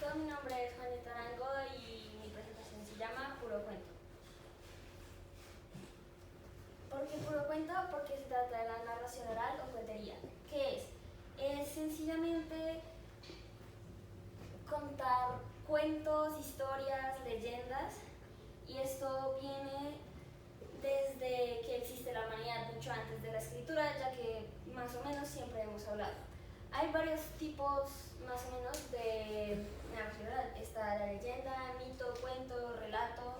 todo, mi nombre es Juanita Arango y mi presentación se llama Puro Cuento. ¿Por qué puro cuento? Porque se trata de la narración oral o cuentería. ¿Qué es? Es sencillamente contar cuentos, historias, leyendas, y esto viene desde que existe la humanidad, mucho antes de la escritura, ya que más o menos siempre hemos hablado. Hay varios tipos más o menos de narración oral. Está la leyenda, mito, cuento, relato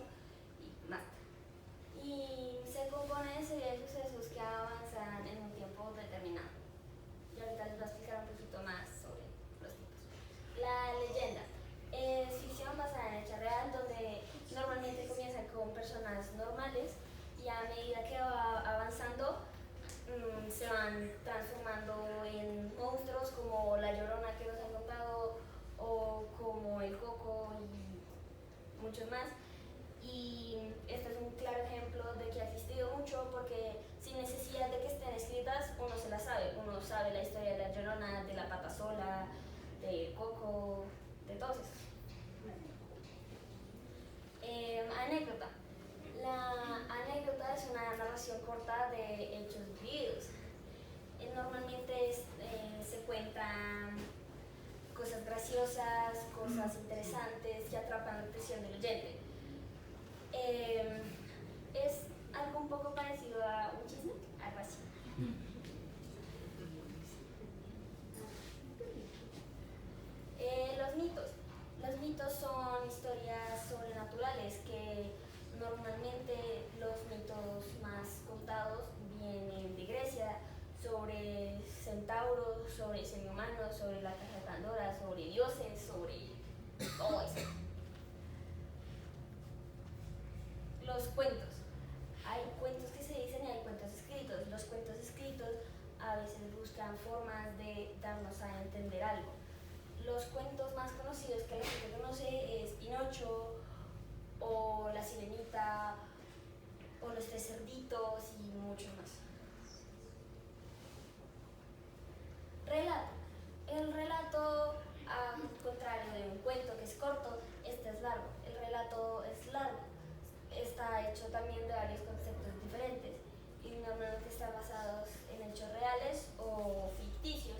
y más. Y se compone de serie de sucesos que avanzan en un tiempo determinado. Y ahorita les voy a explicar un poquito más sobre los tipos. La leyenda es ficción basada en hecha real, donde normalmente comienza con personas normales y a medida que va avanzando se van transformando en monstruos como la Llorona que nos han contado, o como el Coco y muchos más. Y este es un claro ejemplo de que ha existido mucho, porque sin necesidad de que estén escritas uno se las sabe. Uno sabe la historia de la Llorona, de la Pata Sola, de Coco, de todos esos. Anécdota. La anécdota es una narración corta de hechos vividos. Normalmente se cuentan cosas graciosas, cosas interesantes que atrapan la atención del oyente. Es algo un poco parecido a un chisme, algo así. Los mitos. Los mitos son historias sobrenaturales que normalmente los mitos más contados vienen de Grecia, sobre centauros, sobre semihumanos, sobre la caja de Pandora, sobre dioses, sobre todo eso. Los cuentos. Hay cuentos que se dicen y hay cuentos escritos. Los cuentos escritos a veces buscan formas de darnos a entender algo. Los cuentos más conocidos que la gente conoce es Pinocho, o La Sirenita, o Los Tres Cerditos y mucho más. Relato. El relato, al contrario de un cuento que es corto, este es largo. El relato es largo. Está hecho también de varios conceptos diferentes y normalmente están basados en hechos reales o ficticios,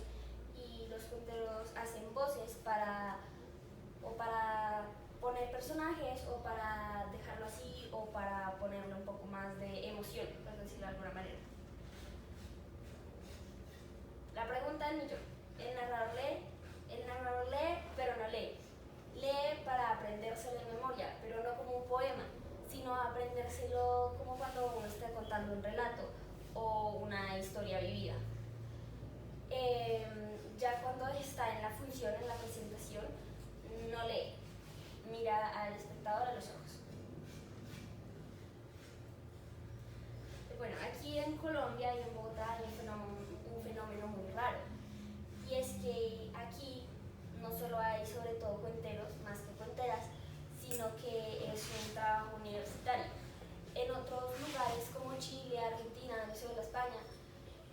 y los cuenteros hacen voces para poner personajes, o para dejarlo así, o para ponerle un poco más de emoción, por decirlo de alguna manera. La pregunta del millón. El narrador lee, pero no lee. Lee para aprendérselo de memoria, pero no como un poema, sino aprendérselo como cuando uno está contando un relato o una historia vivida. Ya cuando está en la función, en la presentación, no lee, mira al espectador a los ojos. Bueno, aquí en Colombia y en Bogotá hay un fenómeno muy raro, y es que aquí no solo hay sobre todo cuenteros más que cuenteras, sino que es un trabajo universitario. En otros lugares como Chile, Argentina, Venezuela, España,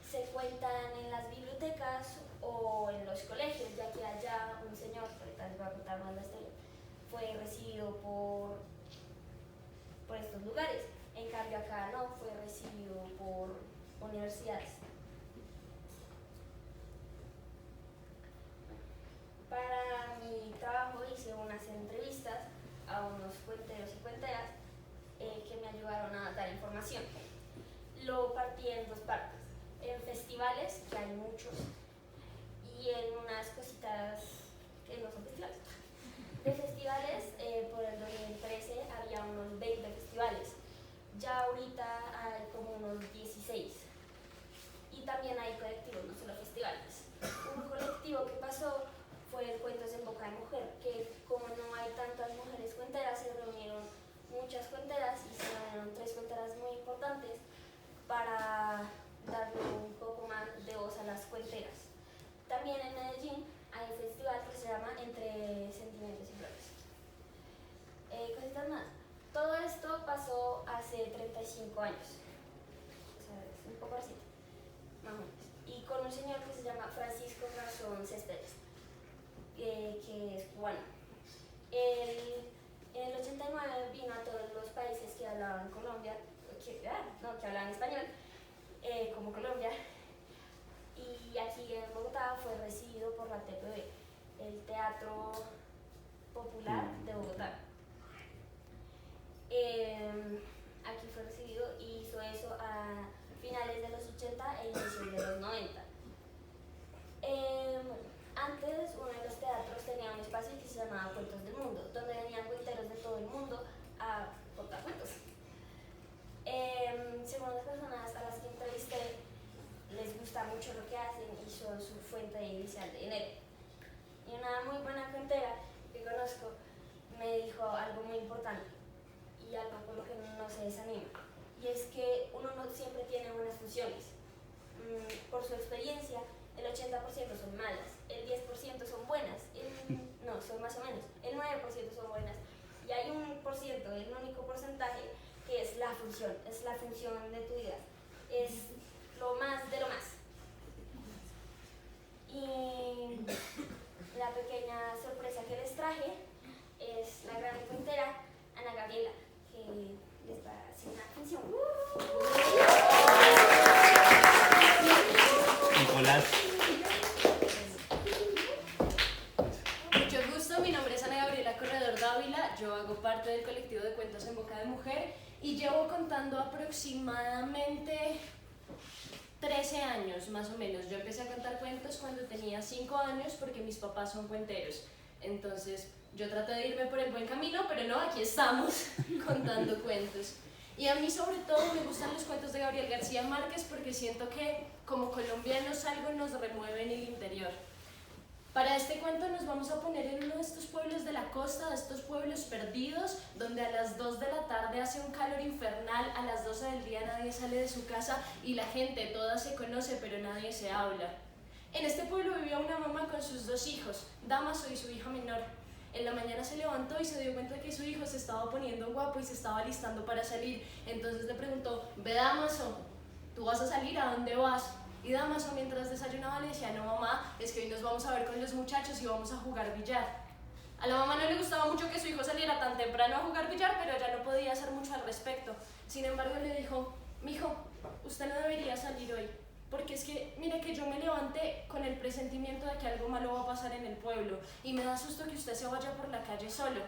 se cuentan en las bibliotecas o en los colegios, ya que allá un señor, ahorita les voy a contar más la historia, fue recibido por estos lugares. En cambio acá no, fue recibido por universidades. Para mi trabajo hice unas entrevistas a unos cuenteros y cuenteras que me ayudaron a dar información. Lo partí en dos partes: en festivales, que hay muchos, y en unas cositas que no son festivales. De festivales, por el 2013 había unos 20 festivales. Ya ahorita hay como unos 16. Y también hay colectivos, no solo festivales. Un colectivo que pasó fue el Cuentos en Boca de Mujer, que como no hay tantas mujeres cuenteras, se reunieron muchas cuenteras y se reunieron 3 cuenteras muy importantes para darle un poco más de voz a las cuenteras. También en Medellín hay un festival que se llama Entre Sentimientos y Flores. Cositas más. Todo esto pasó hace 35 años. O sea, es un poco reciente, más o menos. Y con un señor que se llama Francisco Garzón Céspedes, que es cubano. 89 vino a todos los países que hablaban Colombia, que hablaban español, como Colombia, y aquí en Bogotá fue recibido por la TPB, el Teatro Popular de Bogotá. Aquí fue recibido y hizo eso a finales de los 80 e inicios de los 90. Antes uno de los teatros tenía un espacio que se llamaba Cuentos del Mundo, donde venían cuenteros de todo el mundo a contar cuentos. Según las personas a las que entrevisté, les gusta mucho lo que hacen y son su fuente inicial de dinero. Y una muy buena cuentera que conozco me dijo algo muy importante y algo por lo que no se desanima, y es que uno no siempre tiene buenas funciones. Por su experiencia, el 80% son malas, el 10% son buenas, no, son más o menos, el 9% son buenas, y hay un por ciento, el único porcentaje, que es la función de tu vida, es lo más de lo más. Y la pequeña sorpresa que les traje es la gran cuentera Ana Gabriela, que les va a hacer una canción. Nicolás. Mucho gusto, mi nombre es Ana Gabriela Corredor Dávila, yo hago parte del colectivo de Cuentos en Boca de Mujer y llevo contando aproximadamente 13 años más o menos. Yo empecé a contar cuentos cuando tenía 5 años porque mis papás son cuenteros, entonces yo traté de irme por el buen camino, pero no, aquí estamos contando cuentos. Y a mí sobre todo me gustan los cuentos de Gabriel García Márquez porque siento que como colombianos algo nos remueve en el interior. Para este cuento nos vamos a poner en uno de estos pueblos de la costa, de estos pueblos perdidos, donde a las 2 de la tarde hace un calor infernal, a las 12 del día nadie sale de su casa y la gente toda se conoce pero nadie se habla. En este pueblo vivía una mamá con sus 2 hijos, Dámaso y su hija menor. En la mañana se levantó y se dio cuenta que su hijo se estaba poniendo guapo y se estaba alistando para salir. Entonces le preguntó: ve, Dámaso, ¿tú vas a salir? ¿A dónde vas? Y Dámaso, mientras desayunaba, le decía: no, mamá, es que hoy nos vamos a ver con los muchachos y vamos a jugar billar. A la mamá no le gustaba mucho que su hijo saliera tan temprano a jugar billar, pero ella no podía hacer mucho al respecto. Sin embargo, le dijo: mijo, usted no debería salir hoy, porque es que, mire que yo me levanté con el presentimiento de que algo malo va a pasar en el pueblo y me da susto que usted se vaya por la calle solo.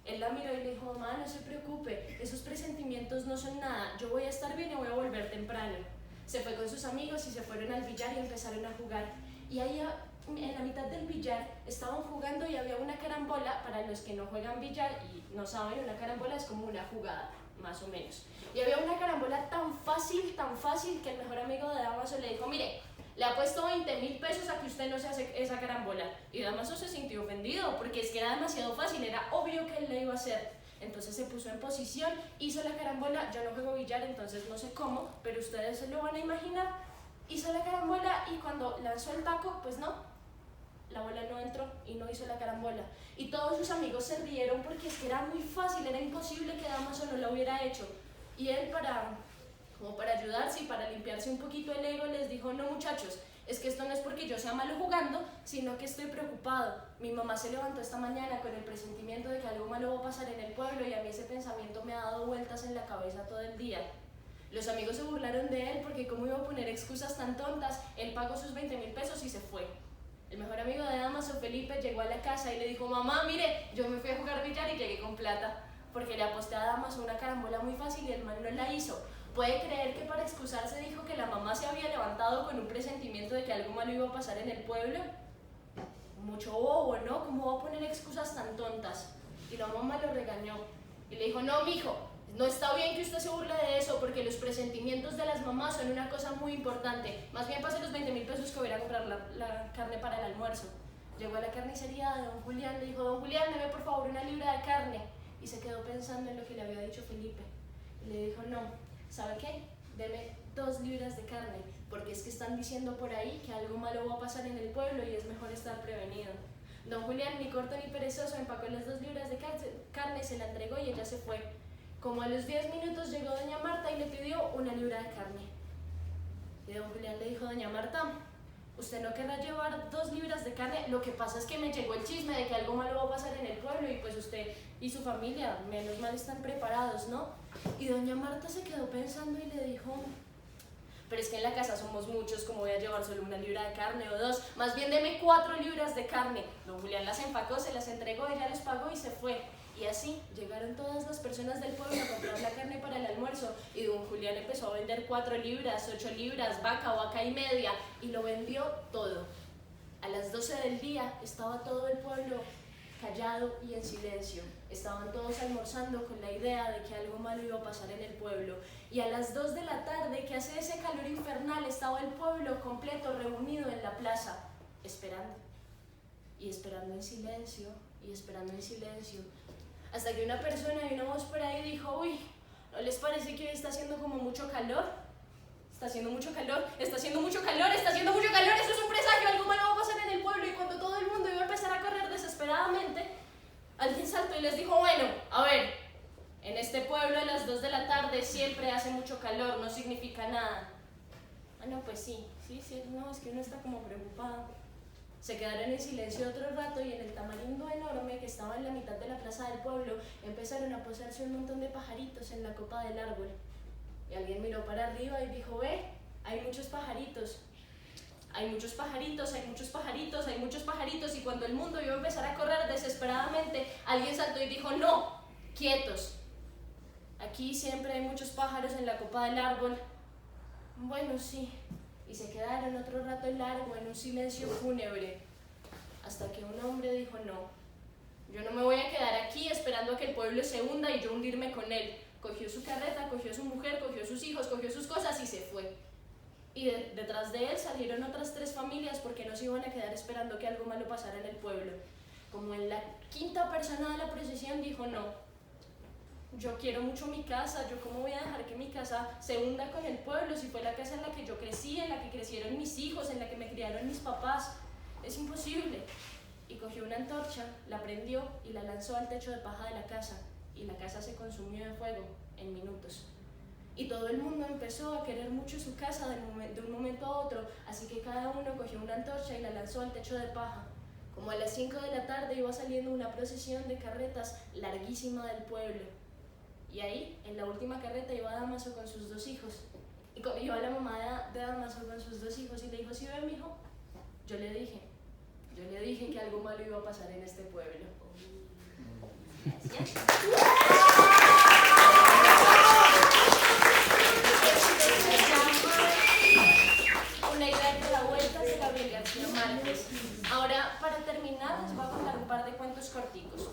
Él la miró y le dijo: mamá, no se preocupe, esos presentimientos no son nada, yo voy a estar bien y voy a volver temprano. Se fue con sus amigos y se fueron al billar y empezaron a jugar. Y ahí en la mitad del billar estaban jugando y había una carambola. Para los que no juegan billar y no saben, una carambola es como una jugada, más o menos. Y había una carambola tan fácil que el mejor amigo de Dámaso le dijo: mire, le ha puesto 20.000 pesos a que usted no se hace esa carambola. Y Dámaso se sintió ofendido porque es que era demasiado fácil, era obvio que él la iba a hacer. Entonces se puso en posición, hizo la carambola. Yo no juego billar, entonces no sé cómo, pero ustedes se lo van a imaginar. Hizo la carambola y cuando lanzó el taco, pues no, la bola no entró y no hizo la carambola. Y todos sus amigos se rieron porque es que era muy fácil, era imposible que Dámaso no lo hubiera hecho. Y él, como para ayudarse y para limpiarse un poquito el ego, les dijo: no, muchachos, es que esto no es porque yo sea malo jugando, sino que estoy preocupado. Mi mamá se levantó esta mañana con el presentimiento de que algo malo va a pasar en el pueblo y a mí ese pensamiento me ha dado vueltas en la cabeza todo el día. Los amigos se burlaron de él porque cómo iba a poner excusas tan tontas. Él pagó sus 20.000 pesos y se fue. El mejor amigo de Dámaso, Felipe, llegó a la casa y le dijo: mamá, mire, yo me fui a jugar billar y llegué con plata, porque le aposté a Dámaso una carambola muy fácil y el man no la hizo. ¿Puede creer que para excusarse dijo que la mamá se había levantado con un presentimiento de que algo malo iba a pasar en el pueblo? Mucho bobo, ¿no? ¿Cómo va a poner excusas tan tontas? Y la mamá lo regañó y le dijo: no, mijo, no está bien que usted se burle de eso, porque los presentimientos de las mamás son una cosa muy importante. Más bien pase los 20.000 pesos que voy a ir a comprar la carne para el almuerzo. Llegó a la carnicería de don Julián, le dijo: don Julián, deme por favor una libra de carne. Y se quedó pensando en lo que le había dicho Felipe. Y le dijo: no, ¿sabe qué? Deme 2 libras de carne, porque es que están diciendo por ahí que algo malo va a pasar en el pueblo y es mejor estar prevenido. Don Julián, ni corto ni perezoso, empacó las 2 libras de carne, se la entregó y ella se fue. Como a los 10 minutos llegó doña Marta y le pidió 1 libra de carne. Y don Julián le dijo: doña Marta, ¿usted no querrá llevar 2 libras de carne? Lo que pasa es que me llegó el chisme de que algo malo va a pasar en el pueblo y pues usted y su familia, menos mal, están preparados, ¿no? Y doña Marta se quedó pensando y le dijo, pero es que en la casa somos muchos, ¿cómo voy a llevar solo 1 libra de carne o 2? Más bien deme 4 libras de carne. Don Julián las empacó, se las entregó, ella les pagó y se fue. Y así llegaron todas las personas del pueblo a comprar la carne para el almuerzo y don Julián empezó a vender 4 libras, 8 libras, vaca y media y lo vendió todo. A las 12 del día estaba todo el pueblo callado y en silencio. Estaban todos almorzando con la idea de que algo malo iba a pasar en el pueblo. Y a las 2 de la tarde, que hace ese calor infernal, estaba el pueblo completo reunido en la plaza, esperando. Y esperando en silencio, y esperando en silencio. Hasta que una persona y una voz por ahí dijo, uy, ¿no les parece que hoy está haciendo como mucho calor? Está haciendo mucho calor, está haciendo mucho calor, está haciendo mucho calor, eso es un presagio, algo malo va a pasar en el pueblo. Y cuando todo el mundo iba a empezar a correr desesperadamente, alguien saltó y les dijo, bueno, a ver, en este pueblo a las 2 de la tarde siempre hace mucho calor, no significa nada. Ah, no, pues sí, no, es que uno está como preocupado. Se quedaron en silencio otro rato y en el tamarindo enorme que estaba en la mitad de la plaza del pueblo empezaron a posarse un montón de pajaritos en la copa del árbol. Y alguien miró para arriba y dijo, ve, hay muchos pajaritos. Hay muchos pajaritos, hay muchos pajaritos, hay muchos pajaritos. Y cuando el mundo iba a empezar a correr desesperadamente, alguien saltó y dijo, no, quietos. Aquí siempre hay muchos pájaros en la copa del árbol. Bueno, sí. Y se quedaron otro rato largo en un silencio fúnebre, hasta que un hombre dijo, no, yo no me voy a quedar aquí esperando a que el pueblo se hunda y yo hundirme con él. Cogió su carreta, cogió a su mujer, cogió a sus hijos, cogió sus cosas y se fue. Y detrás de él salieron otras 3 familias porque no se iban a quedar esperando que algo malo pasara en el pueblo. Como en la 5ª persona de la procesión dijo, no, yo quiero mucho mi casa, yo cómo voy a dejar que mi casa se hunda con el pueblo si fue la casa en la que yo crecí, en la que crecieron mis hijos, en la que me criaron mis papás, es imposible. Y cogió una antorcha, la prendió y la lanzó al techo de paja de la casa y la casa se consumió de fuego en minutos. Y todo el mundo empezó a querer mucho su casa de un momento a otro, así que cada uno cogió una antorcha y la lanzó al techo de paja. Como a las 5 de la tarde iba saliendo una procesión de carretas larguísima del pueblo. Y ahí, en la última carreta, iba Damaso con sus 2 hijos. Y iba la mamá de Damaso con sus 2 hijos y le dijo, ¿sí ven, mijo? Yo le dije que algo malo iba a pasar en este pueblo. Gracias. Una idea que da vueltas de Gabriel García Márquez. Ahora, para terminar, les voy a contar un par de cuentos corticos.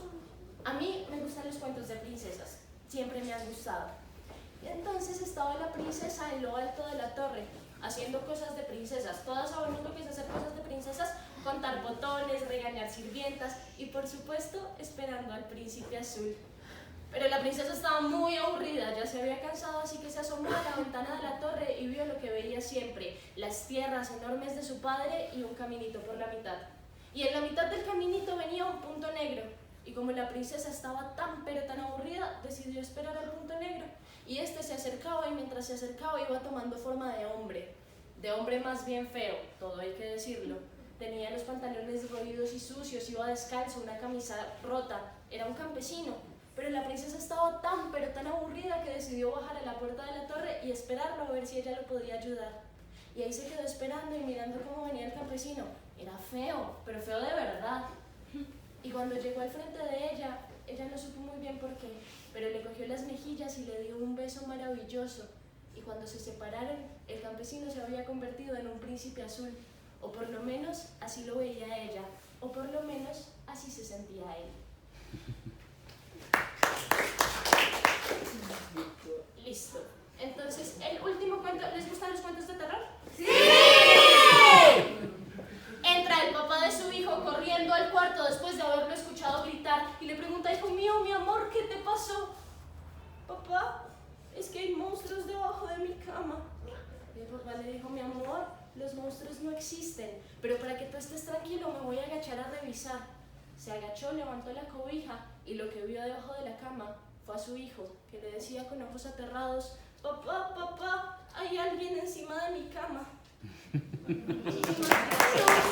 A mí me gustan los cuentos de princesas. Siempre me han gustado. Y entonces estaba la princesa en lo alto de la torre, haciendo cosas de princesas. Todas sabemos lo que es hacer cosas de princesas, contar botones, regañar sirvientas y por supuesto esperando al príncipe azul. Pero la princesa estaba muy aburrida, ya se había cansado, así que se asomó a la ventana de la torre y vio lo que veía siempre, las tierras enormes de su padre y un caminito por la mitad. Y en la mitad del caminito venía un punto negro. Y como la princesa estaba tan pero tan aburrida, decidió esperar al punto negro. Y este se acercaba y mientras se acercaba iba tomando forma de hombre más bien feo, todo hay que decirlo. Tenía los pantalones roídos y sucios, iba descalzo, una camisa rota, era un campesino. Pero la princesa estaba tan pero tan aburrida que decidió bajar a la puerta de la torre y esperarlo a ver si ella lo podía ayudar. Y ahí se quedó esperando y mirando cómo venía el campesino. Era feo, pero feo de verdad. Y cuando llegó al frente de ella no supo muy bien por qué, pero le cogió las mejillas y le dio un beso maravilloso. Y cuando se separaron, el campesino se había convertido en un príncipe azul, o por lo menos así lo veía ella, o por lo menos así se sentía él. Listo. Entonces, el último cuento, ¿les gustan los cuentos de terror? ¡Sí! Entra el papá de su hijo corriendo al cuarto después de haberlo escuchado gritar y le pregunta, hijo mío, mi amor, ¿qué te pasó? Papá, es que hay monstruos debajo de mi cama. Y el papá le dijo, mi amor, los monstruos no existen, pero para que tú estés tranquilo me voy a agachar a revisar. Se agachó, levantó la cobija y lo que vio debajo de la cama fue a su hijo, que le decía con ojos aterrados, papá, papá, hay alguien encima de mi cama. Muchísimas gracias.